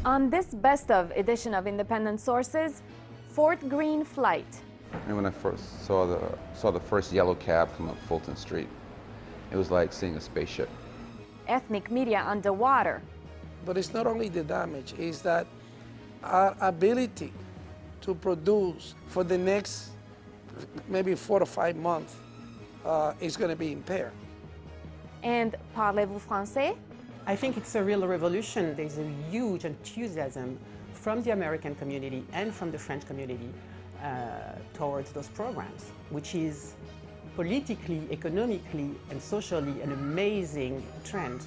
On this best of edition of Independent Sources, Fort Greene flight. And when I first saw the first yellow cab come up Fulton Street, it was like seeing a spaceship. Ethnic media underwater. But it's not only the damage, it's that our ability to produce for the next maybe 4 to 5 months is going to be impaired. And parlez-vous français? I think it's a real revolution. There's a huge enthusiasm from the American community and from the French community towards those programs, which is politically, economically, and socially an amazing trend.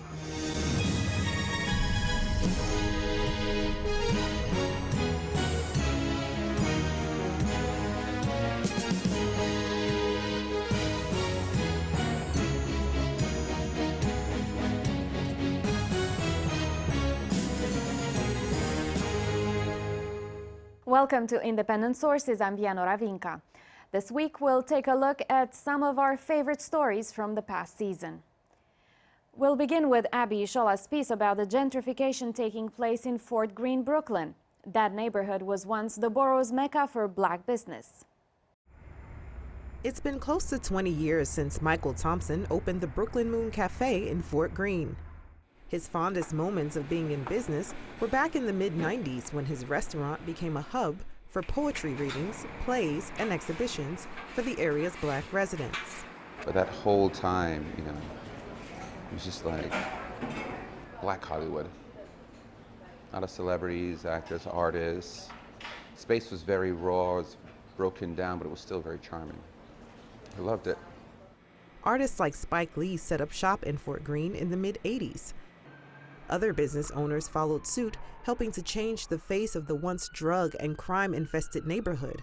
Welcome to Independent Sources. I'm Vianora Vinca. This week we'll take a look at some of our favorite stories from the past season. We'll begin with Abby Ishola's piece about the gentrification taking place in Fort Greene, Brooklyn. That neighborhood was once the borough's mecca for black business. It's been close to 20 years since Michael Thompson opened the Brooklyn Moon Cafe in Fort Greene. His fondest moments of being in business were back in the mid-90s when his restaurant became a hub for poetry readings, plays, and exhibitions for the area's black residents. But that whole time, it was just like black Hollywood. A lot of celebrities, actors, artists. Space was very raw, it was broken down, but it was still very charming. I loved it. Artists like Spike Lee set up shop in Fort Greene in the mid-80s. Other business owners followed suit, helping to change the face of the once drug and crime-infested neighborhood.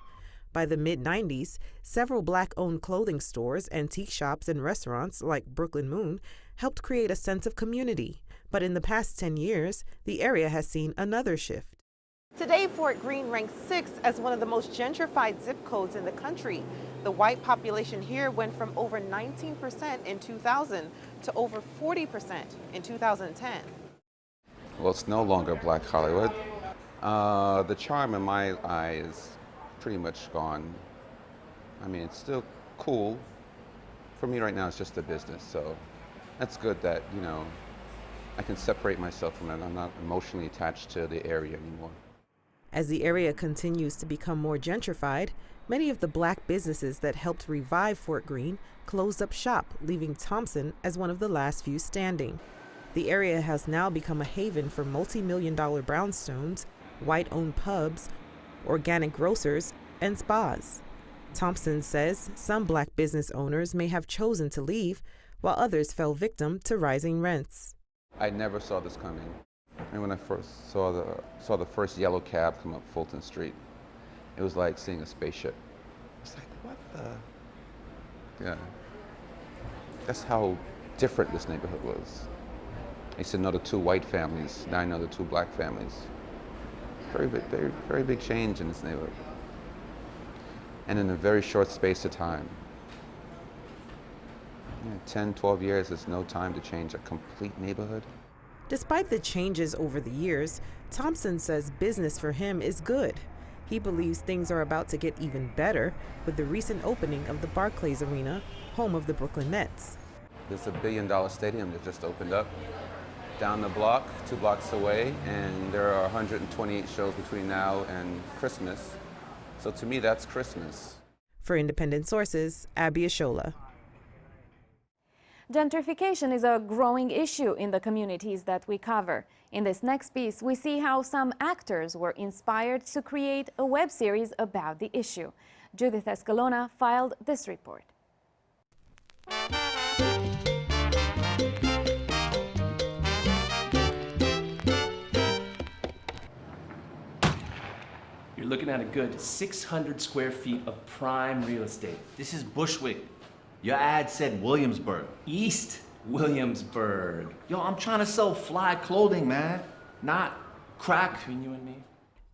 By the mid-90s, several black-owned clothing stores, antique shops, and restaurants like Brooklyn Moon helped create a sense of community. But in the past 10 years, the area has seen another shift. Today, Fort Greene ranks 6th as one of the most gentrified zip codes in the country. The white population here went from over 19% in 2000 to over 40% in 2010. Well, it's no longer black Hollywood. The charm in my eye is pretty much gone. I mean, it's still cool. For me right now, it's just a business, so that's good that, I can separate myself from it. I'm not emotionally attached to the area anymore. As the area continues to become more gentrified, many of the black businesses that helped revive Fort Greene closed up shop, leaving Thompson as one of the last few standing. The area has now become a haven for multi-million-dollar brownstones, white-owned pubs, organic grocers, and spas. Thompson says some black business owners may have chosen to leave, while others fell victim to rising rents. I never saw this coming. And when I first saw the first yellow cab come up Fulton Street, it was like seeing a spaceship. It's like, what the? Yeah. That's how different this neighborhood was. I used to know the 2 white families, now I know the 2 black families. Very big change in this neighborhood. And in a very short space of time. 10, 12 years is no time to change a complete neighborhood. Despite the changes over the years, Thompson says business for him is good. He believes things are about to get even better with the recent opening of the Barclays Arena, home of the Brooklyn Nets. There's a $1 billion stadium that just opened up down the block, 2 blocks away, and there are 128 shows between now and Christmas. So to me, that's Christmas. For Independent Sources, Abby Ishola. Gentrification is a growing issue in the communities that we cover. In this next piece, we see how some actors were inspired to create a web series about the issue. Judith Escalona filed this report. You're looking at a good 600 square feet of prime real estate. This is Bushwick. Your ad said Williamsburg. East Williamsburg. Yo, I'm trying to sell fly clothing, man. Not crack. Between you and me.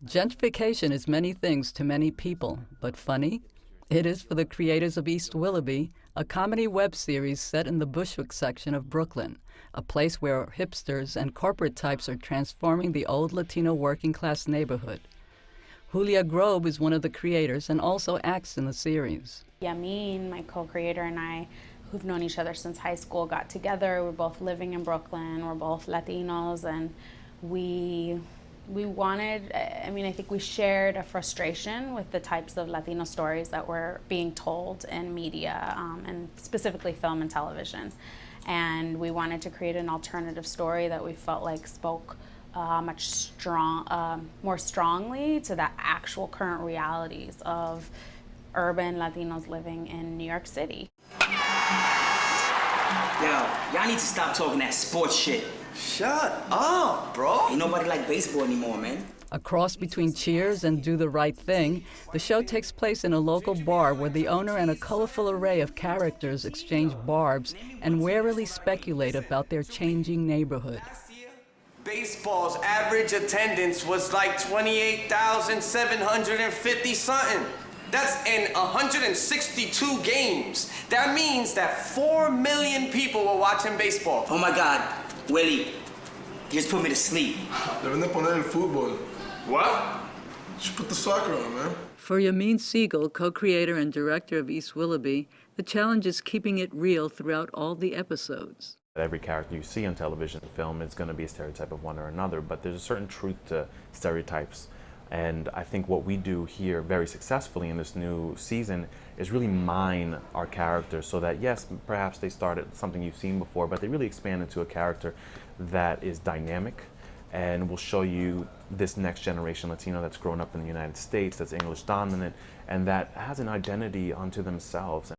Gentrification is many things to many people, but funny? It is for the creators of East Willoughby, a comedy web series set in the Bushwick section of Brooklyn, a place where hipsters and corporate types are transforming the old Latino working-class neighborhood. Julia Grobe is one of the creators and also acts in the series. Yamin, my co-creator, and I, who've known each other since high school, got together. We're both living in Brooklyn. We're both Latinos, and we wanted, I think we shared a frustration with the types of Latino stories that were being told in media, and specifically film and television. And we wanted to create an alternative story that we felt like spoke more strongly to the actual current realities of urban Latinos living in New York City. Yo, y'all need to stop talking that sports shit. Shut up, bro. Ain't nobody like baseball anymore, man. A cross between Cheers and Do the Right Thing, the show takes place in a local bar where the owner and a colorful array of characters exchange barbs and warily speculate about their changing neighborhood. Baseball's average attendance was like 28,750 something. That's in 162 games. That means that 4 million people were watching baseball. Oh my God, Willie, you just put me to sleep. Deben de poner el fútbol. What? Just put the soccer on, man. For Yamin Siegel, co-creator and director of East Willoughby, the challenge is keeping it real throughout all the episodes. Every character you see on television and film is going to be a stereotype of one or another, but there's a certain truth to stereotypes. And I think what we do here very successfully in this new season is really mine our characters so that, yes, perhaps they started something you've seen before, but they really expand into a character that is dynamic and will show you this next generation Latino that's grown up in the United States, that's English dominant, and that has an identity unto themselves.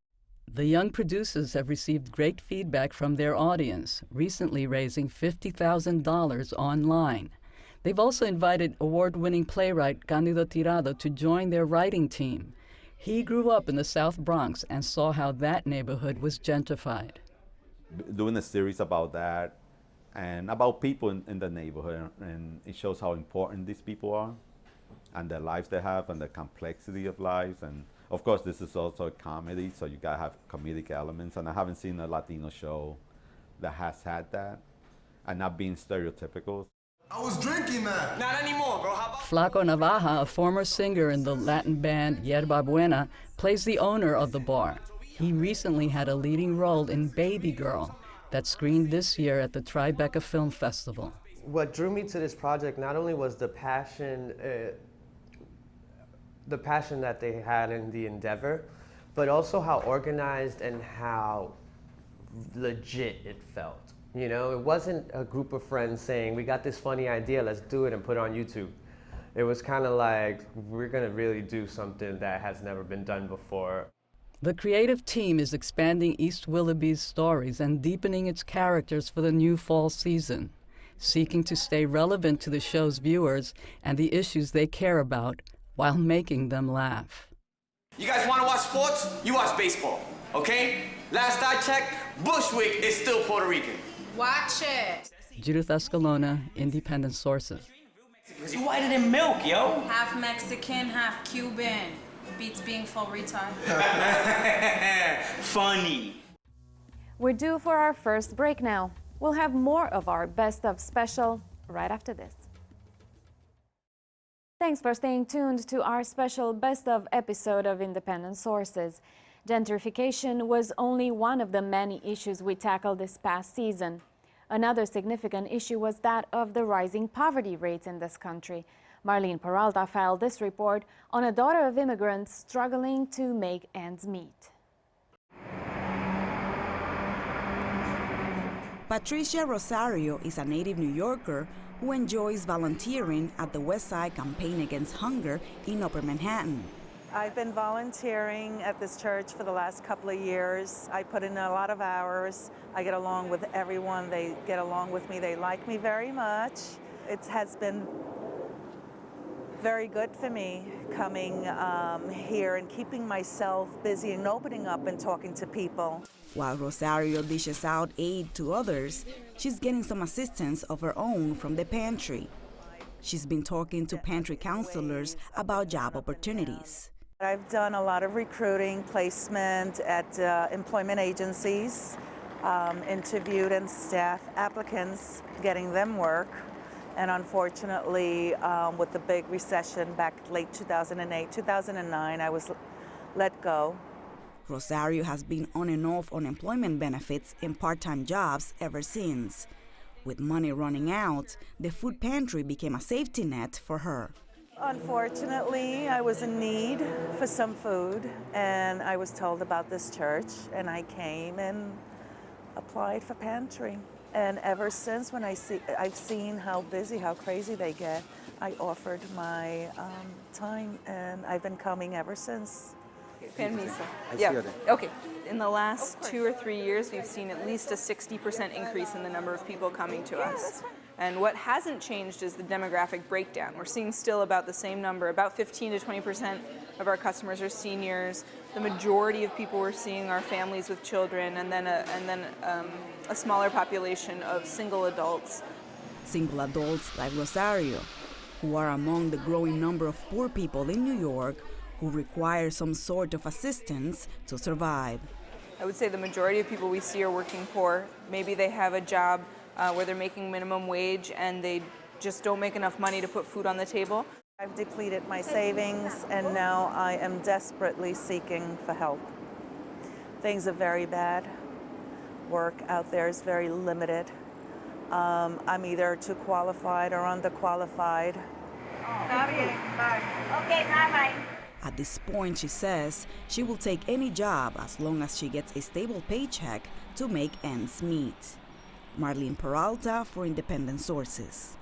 The young producers have received great feedback from their audience, recently raising $50,000 online. They've also invited award-winning playwright Cándido Tirado to join their writing team. He grew up in the South Bronx and saw how that neighborhood was gentrified. Doing a series about that and about people in the neighborhood, and it shows how important these people are and the lives they have and the complexity of lives. And of course, this is also a comedy, so you gotta have comedic elements, and I haven't seen a Latino show that has had that and not being stereotypical. I was drinking that. Not anymore, bro. Flaco Navaja, a former singer in the Latin band Yerba Buena, plays the owner of the bar. He recently had a leading role in Baby Girl that screened this year at the Tribeca Film Festival. What drew me to this project not only was the passion that they had in the endeavor, but also how organized and how legit it felt. You know, it wasn't a group of friends saying, we got this funny idea, let's do it and put it on YouTube. It was kind of like, we're gonna really do something that has never been done before. The creative team is expanding East Willoughby's stories and deepening its characters for the new fall season, seeking to stay relevant to the show's viewers and the issues they care about while making them laugh. You guys want to watch sports? You watch baseball, okay? Last I checked, Bushwick is still Puerto Rican. Watch it. Judith Escalona, Independent Sources. You whiter than milk, yo. Half Mexican, half Cuban. Beats being full retard. Funny. We're due for our first break now. We'll have more of our Best of special right after this. Thanks for staying tuned to our special Best of episode of Independent Sources. Gentrification was only one of the many issues we tackled this past season. Another significant issue was that of the rising poverty rates in this country. Marlene Peralta filed this report on a daughter of immigrants struggling to make ends meet. Patricia Rosario is a native New Yorker who enjoys volunteering at the West Side Campaign Against Hunger in Upper Manhattan. I've been volunteering at this church for the last couple of years. I put in a lot of hours. I get along with everyone. They get along with me. They like me very much. It has been very good for me coming here and keeping myself busy and opening up and talking to people. While Rosario dishes out aid to others, she's getting some assistance of her own from the pantry. She's been talking to pantry counselors about job opportunities. I've done a lot of recruiting, placement at employment agencies, interviewed and staff applicants, getting them work. And unfortunately, with the big recession back late 2008, 2009, I was let go. Rosario has been on and off unemployment benefits and part-time jobs ever since. With money running out, the food pantry became a safety net for her. Unfortunately, I was in need for some food, and I was told about this church, and I came and applied for pantry. And ever since, when I've seen how busy, how crazy they get, I offered my time, and I've been coming ever since. Permiso. Yeah. Okay. In the last 2 or 3 years, we've seen at least a 60% increase in the number of people coming to us. And what hasn't changed is the demographic breakdown. We're seeing still about the same number. About 15 to 20% of our customers are seniors. The majority of people we're seeing are families with children, and then a smaller population of single adults. Single adults like Rosario, who are among the growing number of poor people in New York who require some sort of assistance to survive. I would say the majority of people we see are working poor. Maybe they have a job where they're making minimum wage and they just don't make enough money to put food on the table. I've depleted my savings, and now I am desperately seeking for help. Things are very bad. Work out there is very limited. I'm either too qualified or underqualified. Okay, bye-bye. At this point, she says she will take any job as long as she gets a stable paycheck to make ends meet. Marlene Peralta for Independent Sources.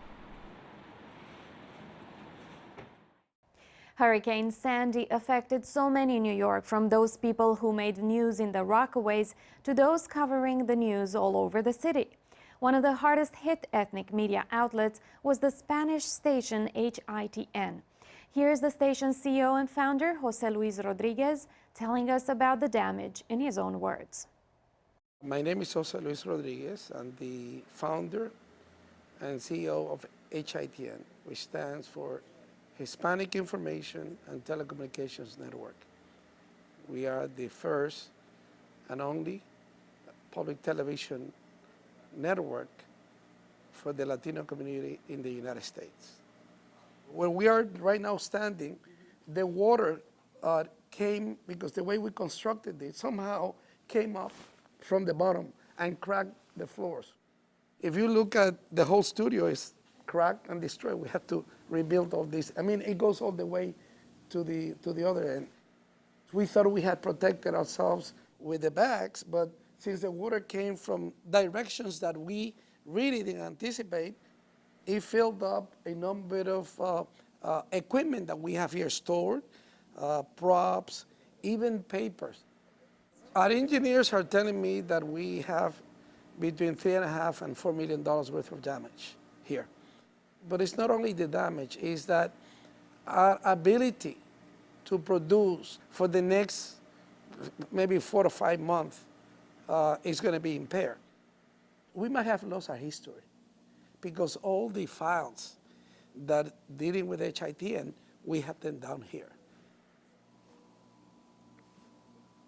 Hurricane Sandy affected so many in New York, from those people who made news in the Rockaways to those covering the news all over the city. One of the hardest hit ethnic media outlets was the Spanish station HITN. Here's the station's CEO and founder, Jose Luis Rodriguez, telling us about the damage in his own words. My name is Jose Luis Rodriguez. I'm the founder and CEO of HITN, which stands for Hispanic Information and Telecommunications Network. We are the first and only public television network for the Latino community in the United States. Where we are right now standing, the water came, because the way we constructed it, somehow came up from the bottom and cracked the floors. If you look at the whole studio, it's cracked and destroyed. We have to rebuild all this. I mean, it goes all the way to the other end. We thought we had protected ourselves with the bags, but since the water came from directions that we really didn't anticipate, it filled up a number of equipment that we have here stored, props, even papers. Our engineers are telling me that we have between $3.5 and $4 million worth of damage here. But it's not only the damage, it's that our ability to produce for the next maybe 4 to 5 months is going to be impaired. We might have lost our history, because all the files that dealing with HITN, we have them down here.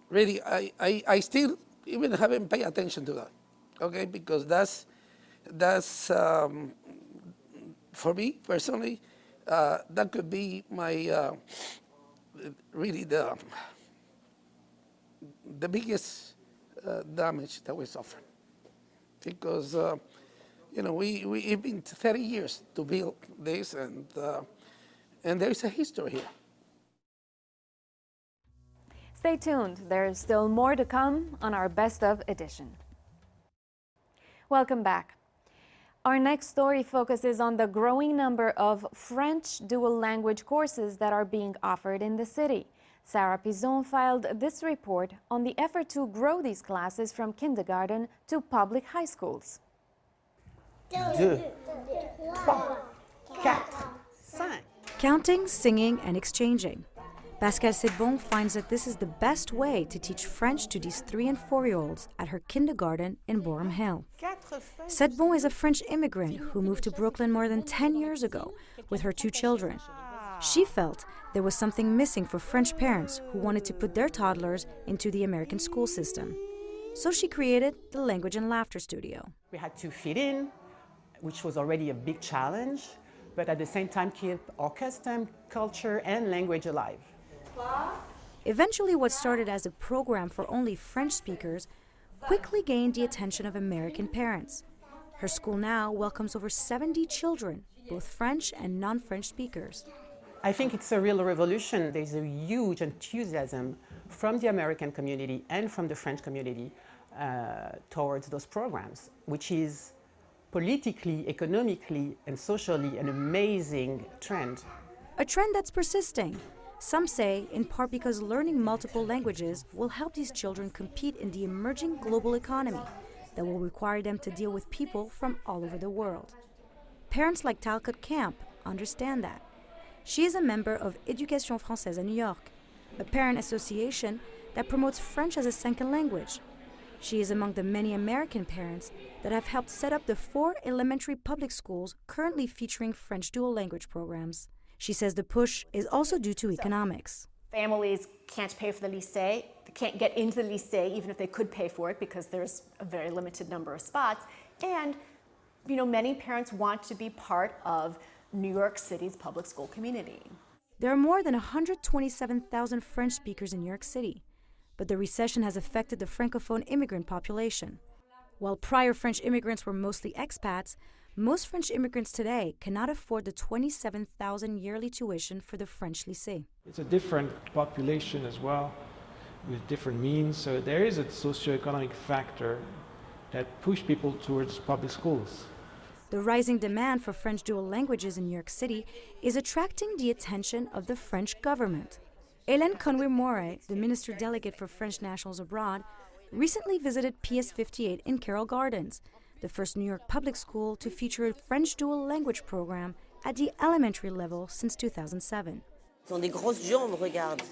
Really, I still even haven't paid attention to that, okay? Because that's for me personally, that could be my really the biggest damage that we suffer, because you know, it's been 30 years to build this, and there's a history here. Stay tuned. There's still more to come on our Best of edition. Welcome back. Our next story focuses on the growing number of French dual language courses that are being offered in the city. Sarah Pizon filed this report on the effort to grow these classes from kindergarten to public high schools. 2, 3, 4, 5. Counting, singing, and exchanging. Pascal Sedbon finds that this is the best way to teach French to these 3- and 4-year-olds at her kindergarten in Borum Hill. Sedbon is a French immigrant who moved to Brooklyn more than 10 years ago with her 2 children. She felt there was something missing for French parents who wanted to put their toddlers into the American school system. So she created the Language and Laughter Studio. We had to fit in, which was already a big challenge, but at the same time keep our custom, culture, and language alive. Eventually, what started as a program for only French speakers quickly gained the attention of American parents. Her school now welcomes over 70 children, both French and non-French speakers. I think it's a real revolution. There's a huge enthusiasm from the American community and from the French community towards those programs, which is politically, economically, and socially an amazing trend. A trend that's persisting. Some say in part because learning multiple languages will help these children compete in the emerging global economy that will require them to deal with people from all over the world. Parents like Talcott Camp understand that. She is a member of Éducation Française in New York, a parent association that promotes French as a second language. She is among the many American parents that have helped set up the 4 elementary public schools currently featuring French dual language programs. She says the push is also due to economics. Families can't pay for the lycée, they can't get into the lycée even if they could pay for it because there's a very limited number of spots. And many parents want to be part of New York City's public school community. There are more than 127,000 French speakers in New York City, but the recession has affected the Francophone immigrant population. While prior French immigrants were mostly expats, most French immigrants today cannot afford the $27,000 yearly tuition for the French lycée. It's a different population as well, with different means, so there is a socioeconomic factor that pushes people towards public schools. The rising demand for French dual languages in New York City is attracting the attention of the French government. Hélène Conway-Moret, the Minister Delegate for French Nationals Abroad, recently visited PS 58 in Carroll Gardens, the first New York public school to feature a French dual language program at the elementary level since 2007. Ce sont des grosses jambes, regarde.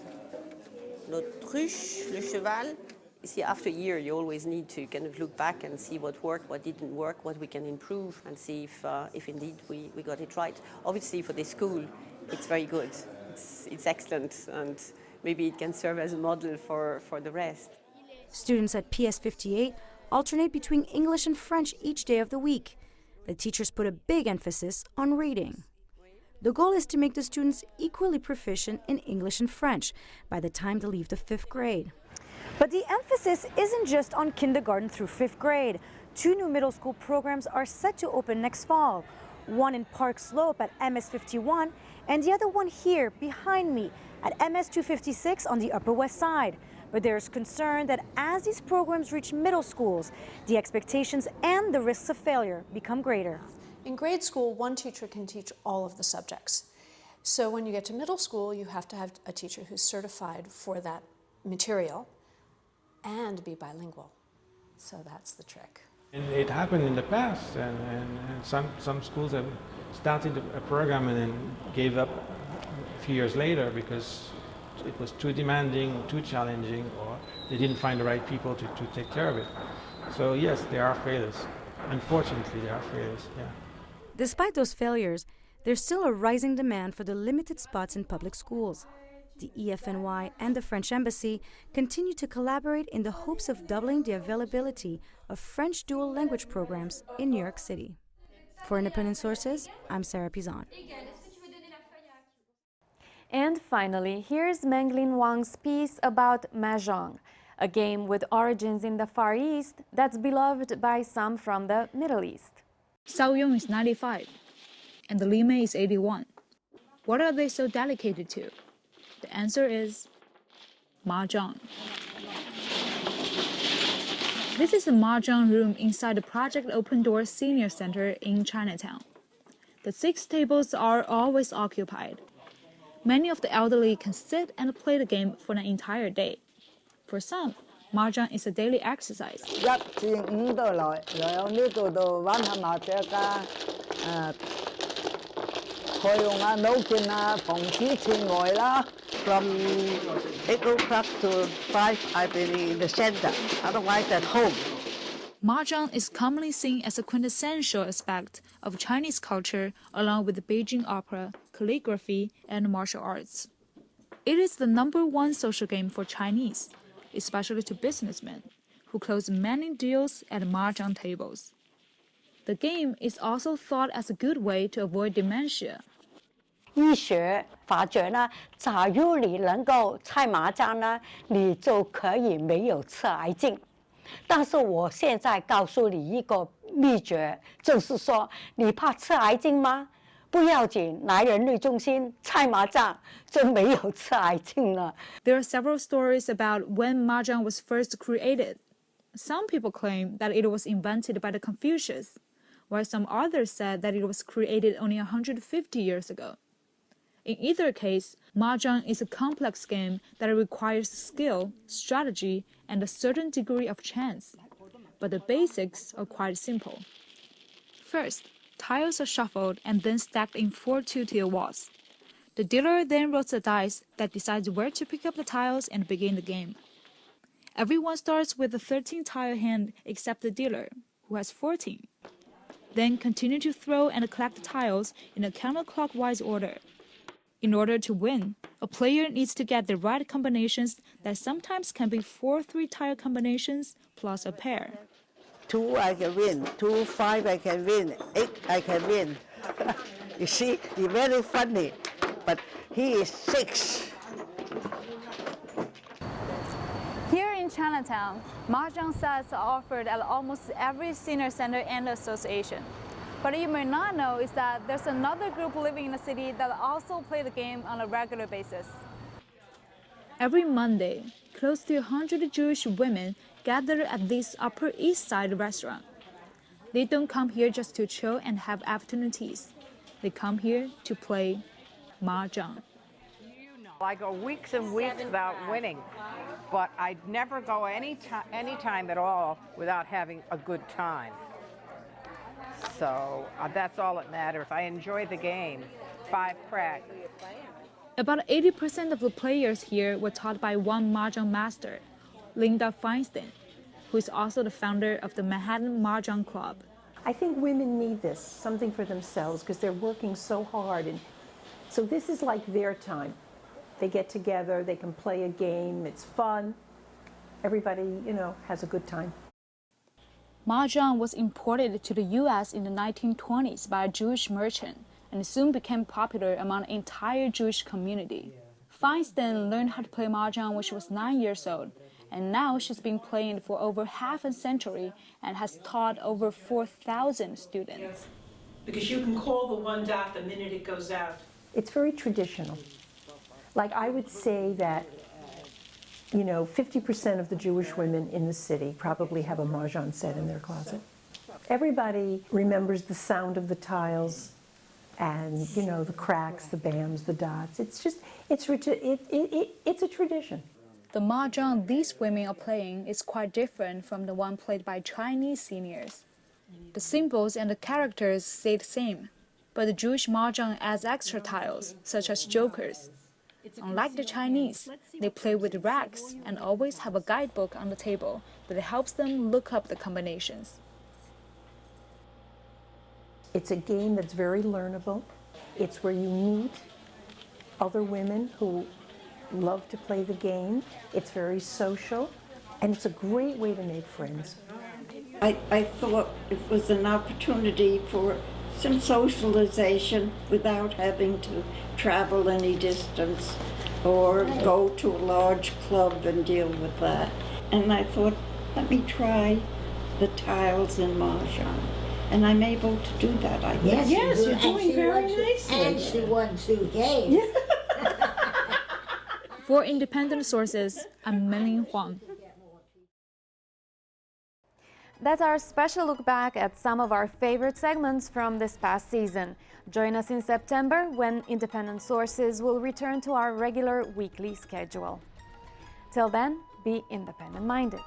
L'autruche, le cheval. You see, after a year, you always need to kind of look back and see what worked, what didn't work, what we can improve, and see if indeed we got it right. Obviously, for this school, it's very good. It's excellent, and maybe it can serve as a model for the rest. Students at PS 58 alternate between English and French each day of the week. The teachers put a big emphasis on reading. The goal is to make the students equally proficient in English and French by the time they leave the 5th grade. But the emphasis isn't just on kindergarten through 5th grade. 2 new middle school programs are set to open next fall. One in Park Slope at MS 51 and the other one here behind me at MS 256 on the Upper West Side. But there's concern that as these programs reach middle schools, the expectations and the risks of failure become greater. In grade school, one teacher can teach all of the subjects. So when you get to middle school, you have to have a teacher who's certified for that material and be bilingual. So that's the trick. And it happened in the past, and some schools have started a program and then gave up a few years later because it was too demanding, too challenging, or they didn't find the right people to take care of it. So yes, there are failures. Unfortunately, there are failures, yeah. Despite those failures, there's still a rising demand for the limited spots in public schools. The EFNY and the French Embassy continue to collaborate in the hopes of doubling the availability of French dual language programs in New York City. For Independent Sources, I'm Sarah Pizan. And finally, here's Menglin Wang's piece about Mahjong, a game with origins in the Far East that's beloved by some from the Middle East. Saoyong is 95, and the Lime is 81. What are they so dedicated to? The answer is Mahjong. This is a Mahjong room inside the Project Open Door Senior Center in Chinatown. The 6 tables are always occupied. Many of the elderly can sit and play the game for an entire day. For some, Mahjong is a daily exercise. 1至5度來呢度度玩下麻雀㗎，可以用下腦筋啊，防止切外啦。From 8 o'clock to 5, I've been in the center, otherwise at home. Mahjong is commonly seen as a quintessential aspect of Chinese culture along with Beijing opera, calligraphy, and martial arts. It is the #1 social game for Chinese, especially to businessmen, who close many deals at Mahjong tables. The game is also thought as a good way to avoid dementia. 医学发觉呢，假如你能够猜麻将呢，你就可以没有吃癌症。但是我现在告诉你一个秘诀，就是说，你怕吃癌症吗？不要紧，来人类中心猜麻将就没有吃癌症了。There are several stories about when Mahjong was first created. Some people claim that it was invented by the Confucius, while some others said that it was created only 150 years ago. In either case, Mahjong is a complex game that requires skill, strategy, and a certain degree of chance. But the basics are quite simple. First, tiles are shuffled and then stacked in 4 two-tier walls. The dealer then rolls a dice that decides where to pick up the tiles and begin the game. Everyone starts with a 13-tile hand except the dealer, who has 14. Then continue to throw and collect the tiles in a counterclockwise order. In order to win, a player needs to get the right combinations that sometimes can be 4 3-tile combinations plus a pair. 2 I can win, 2, 5 I can win, 8 I can win. You see, he's very funny, but he is 6. Here in Chinatown, Mahjong sets are offered at almost every senior center and association. But you may not know is that there's another group living in the city that also play the game on a regular basis. Every Monday, close to 100 Jewish women gather at this Upper East Side restaurant. They don't come here just to chill and have afternoon teas. They come here to play Mahjong. I go weeks and weeks without winning, but I never go any time at all without having a good time. So that's all that matters. I enjoy the game. 5 crack. About 80% of the players here were taught by one Mahjong master, Linda Feinstein, who is also the founder of the Manhattan Mahjong Club. I think women need this, something for themselves, because they're working so hard. And so this is like their time. They get together, they can play a game, it's fun. Everybody, has a good time. Mahjong was imported to the U.S. in the 1920s by a Jewish merchant and soon became popular among the entire Jewish community. Feinstein learned how to play Mahjong when she was 9 years old, and now she's been playing for over half a century and has taught over 4,000 students. Because you can call the one dot the minute it goes out. It's very traditional. Like I would say that 50% of the Jewish women in the city probably have a Mahjong set in their closet. Everybody remembers the sound of the tiles and, the cracks, the bams, the dots. It's a tradition. The Mahjong these women are playing is quite different from the one played by Chinese seniors. The symbols and the characters stay the same, but the Jewish Mahjong adds extra tiles, such as jokers. Unlike the Chinese, they play with racks and always have a guidebook on the table that helps them look up the combinations. It's a game that's very learnable. It's where you meet other women who love to play the game. It's very social, and it's a great way to make friends. I thought it was an opportunity for some socialization without having to travel any distance or go to a large club and deal with that. And I thought, let me try the tiles in Mahjong. And I'm able to do that, I guess. Yes, you're doing very nicely. And she won 2 games. For Independent Sources, I'm Menling Huang. That's our special look back at some of our favorite segments from this past season. Join us in September when Independent Sources will return to our regular weekly schedule. Till then, be independent-minded.